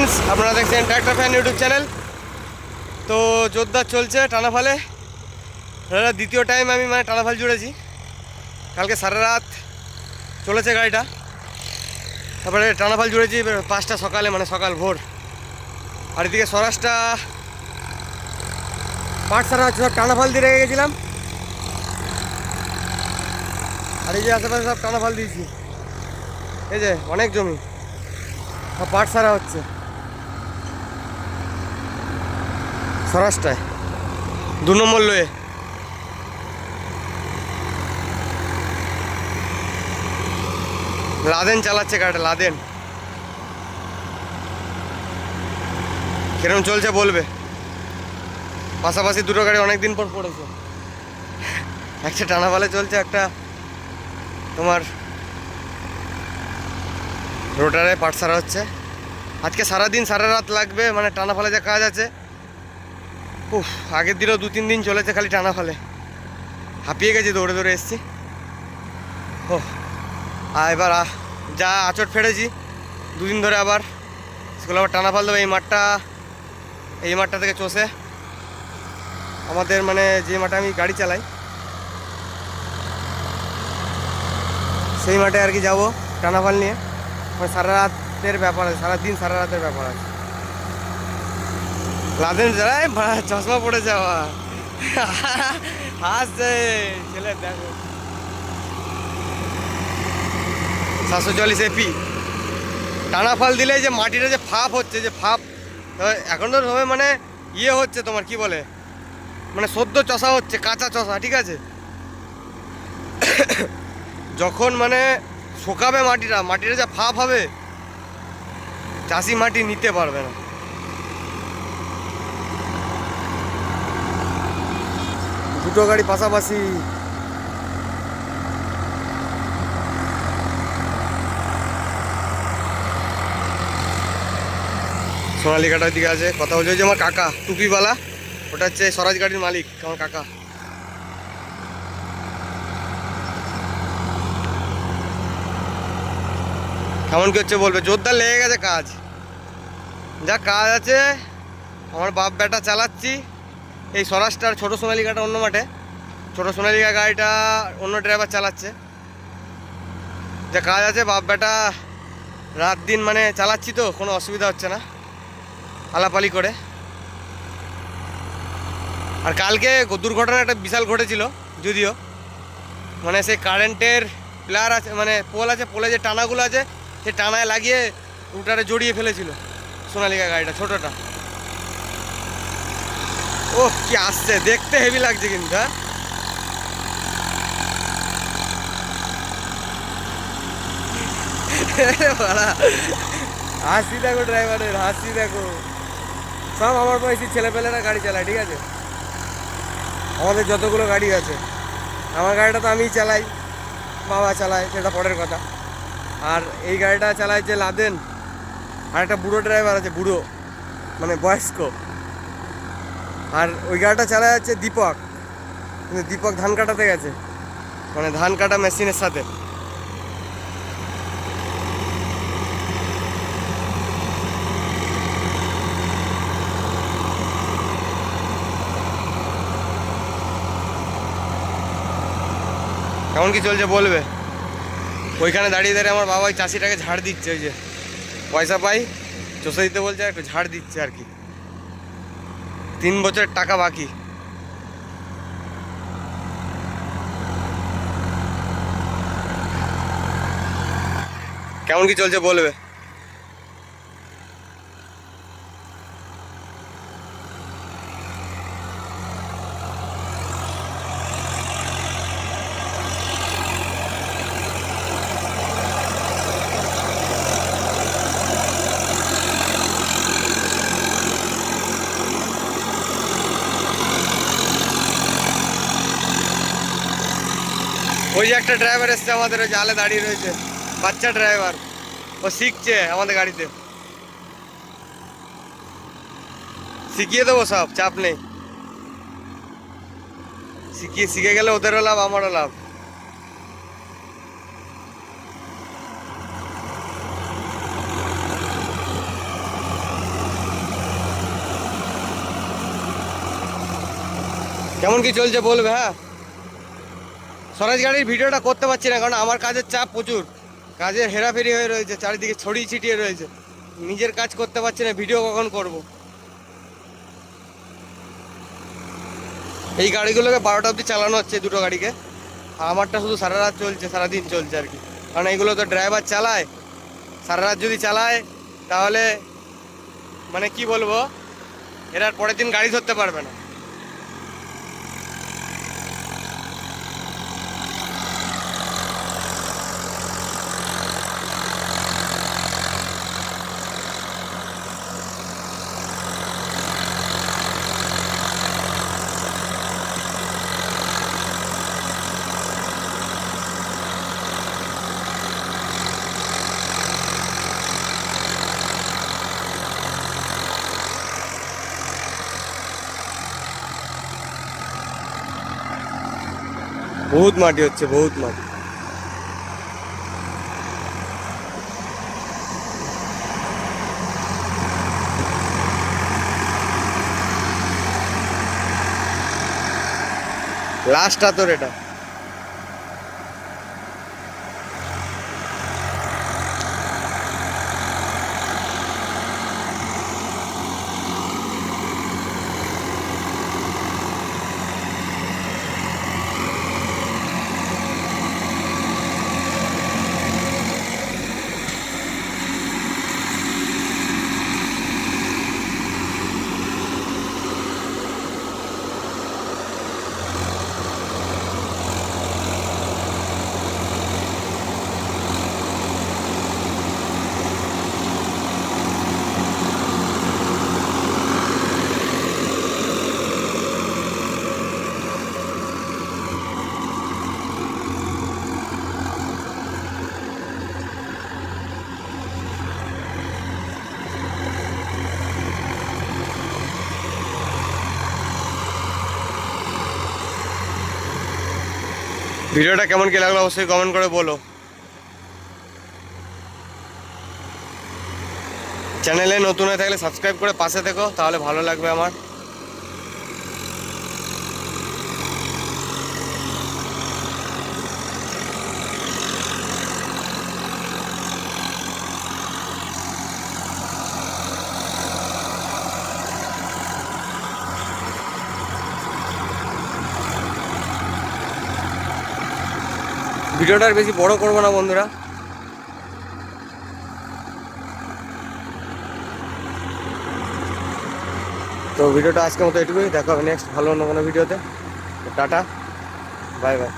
Friends, আপনারা দেখছেন tractor fan YouTube channel. তো জোরদার চলছে টানাফালে। দ্বিতীয় টাইম আমি টানাফাল জুড়েছি। কালকে সারা রাত চলেছে গাড়িটা, তারপরে টানাফাল জুড়েছি 5টা সকালে, সকাল ভোর। আর এদিকে স্বরাজটা পাট সারা হচ্ছে, সব টানাফাল দিয়ে রেখে গেছিলাম। আর এই যে আশেপাশে সব টানাফাল দিয়েছি, এই যে অনেক জমি সব পাট সারা হচ্ছে স্বরাজটায় 2 নম্বর লয়ে। লাদেন চালাচ্ছে গাড়িটা, লাদেন। কিরকম চলছে বলবে। পাশাপাশি দুটো গাড়ি অনেকদিন পর পড়েছে, একটা টানাফালে চলছে, একটা তোমার রোটারে পাট সারা হচ্ছে। আজকে সারাদিন সারা রাত লাগবে, টানাফালে যে কাজ আছে। আগের দিনও 2-3 দিন চলেছে খালি টানাফালে। হাঁপিয়ে গেছি, দৌড়ে দৌড়ে এসছি। আর এবার যা আচট ফেড়েছি 2 দিন ধরে, আবার সেগুলো আবার টানাফাল দেবো। এই মাঠটা থেকে চষে আমাদের যে মাঠে আমি গাড়ি চালাই সেই মাঠে আর কি যাবো টানাফাল নিয়ে। সারা রাতের ব্যাপার আছে, সারাদিন সারা রাতের ব্যাপার আছে। লাদেন যারাই চশমা পড়ে যাওয়া হাসছে ছেলে, দেখো 740 এপি। টানাফাল দিলে যে মাটিটা যে ফাঁপ হচ্ছে, যে ফাঁপ এখন তো হবে ইয়ে হচ্ছে তোমার কি বলে, সদ্য চষা হচ্ছে, কাঁচা চষা, ঠিক আছে। যখন শোকাবে মাটিটা যে ফাঁপ হবে, চাষি মাটি নিতে পারবে না। দুটো গাড়ি পাশাপাশি। সোনালিকাটার দিকে আছে, কথা বলছে ওই যে আমার কাকা টুপিওয়ালা, ওটা হচ্ছে স্বরাজ গাড়ির মালিক, আমার কাকা। কেমন কি হচ্ছে বলবে। জোরদার লেগে গেছে কাজ, যা কাজ আছে। আমার বাপ বেটা চালাচ্ছি এই স্বরাজটার, ছোটো সোনালিকাটা অন্য মাঠে, ছোটো সোনালিকা গাড়িটা অন্য ড্রাইভার চালাচ্ছে। যা কাজ আছে বাপ বেটা রাত দিন চালাচ্ছি, তো কোনো অসুবিধা হচ্ছে না আলাপালি করে। আর কালকে দুর্ঘটনা একটা বিশাল ঘটেছিল, যদিও সেই কারেন্টের প্লার আছে, পোল আছে, পোলে যে টানাগুলো আছে সেই টানায় লাগিয়ে রুটারে জড়িয়ে ফেলেছিল সোনালিকা গাড়িটা, ছোটোটা। ও কি আসছে, দেখতে হেভি লাগছে কিন্তু। হাসি দেখো ড্রাইভারের, হাসি দেখো। সব আমার বয়সী ছেলেপেলেরা গাড়ি চালায়, ঠিক আছে। আমাদের যতগুলো গাড়ি আছে, আমার গাড়িটা তো আমিই চালাই, বাবা চালায়, সেটা পরের কথা। আর এই গাড়িটা চালায় যে লাদেন, আর একটা বুড়ো ড্রাইভার আছে, বুড়ো বয়স্ক। আর ওই গাড়িটা চালায় যাচ্ছে দীপক, কিন্তু দীপক ধান কাটাতে গেছে, ধান কাটা মেশিনের সাথে। কেমন কি চলছে বলবে। ওইখানে দাঁড়িয়ে দাঁড়িয়ে আমার বাবা ওই চাষিটাকে ঝাড় দিচ্ছে, ওই যে পয়সা পাই চষে দিতে বলছে, একটু ঝাড় দিচ্ছে আর কি। 3 বছরের টাকা বাকি। কেমন কি চলছে বলবে। ওই যে একটা ড্রাইভার এসছে আমাদের, ওই জালে দাঁড়িয়ে রয়েছে, বাচ্চা ড্রাইভার, ও শিখছে আমাদের গাড়িতে। শিখিয়ে দেবো সব, চাপ নেই। শিখে গেলে ওদেরও লাভ, আমারও লাভ। কেমন কি চলছে বলবে। হ্যাঁ, স্বরাজ গাড়ির ভিডিওটা করতে পারছি না, কারণ আমার কাজের চাপ প্রচুর, কাজের হেরাফেরি হয়ে রয়েছে, চারিদিকে ছড়িয়ে ছিটিয়ে রয়েছে, নিজের কাজ করতে পারছি না, ভিডিও কখন করব। এই গাড়িগুলোকে 12টা অবধি চালানো হচ্ছে, দুটো গাড়িকে। আর আমারটা শুধু সারা রাত চলছে, সারাদিন চলছে আর কি, কারণ এইগুলো তো ড্রাইভার চালায়। সারা রাত যদি চালায় তাহলে মানে কি বলবো, এরা আর পরের দিন গাড়ি ধরতে পারবে না। বহুত মাটি হচ্ছে, বহুত মাটি। লাস্টটা তোর এটা। ভিডিওটা কেমন কি লাগলো অবশ্যই কমেন্ট করে বলো। চ্যানেলে নতুন হয়ে থাকলে সাবস্ক্রাইব করে পাশে থেকো, তাহলে ভালো লাগবে আমার। ভিডিওটা আর বেশি বড় করবো না বন্ধুরা। তো ভিডিওটা আজকের মতো এটুকুই, দেখা হবে নেক্সট ভালো অন্য কোনো ভিডিওতে। Tata, bye bye.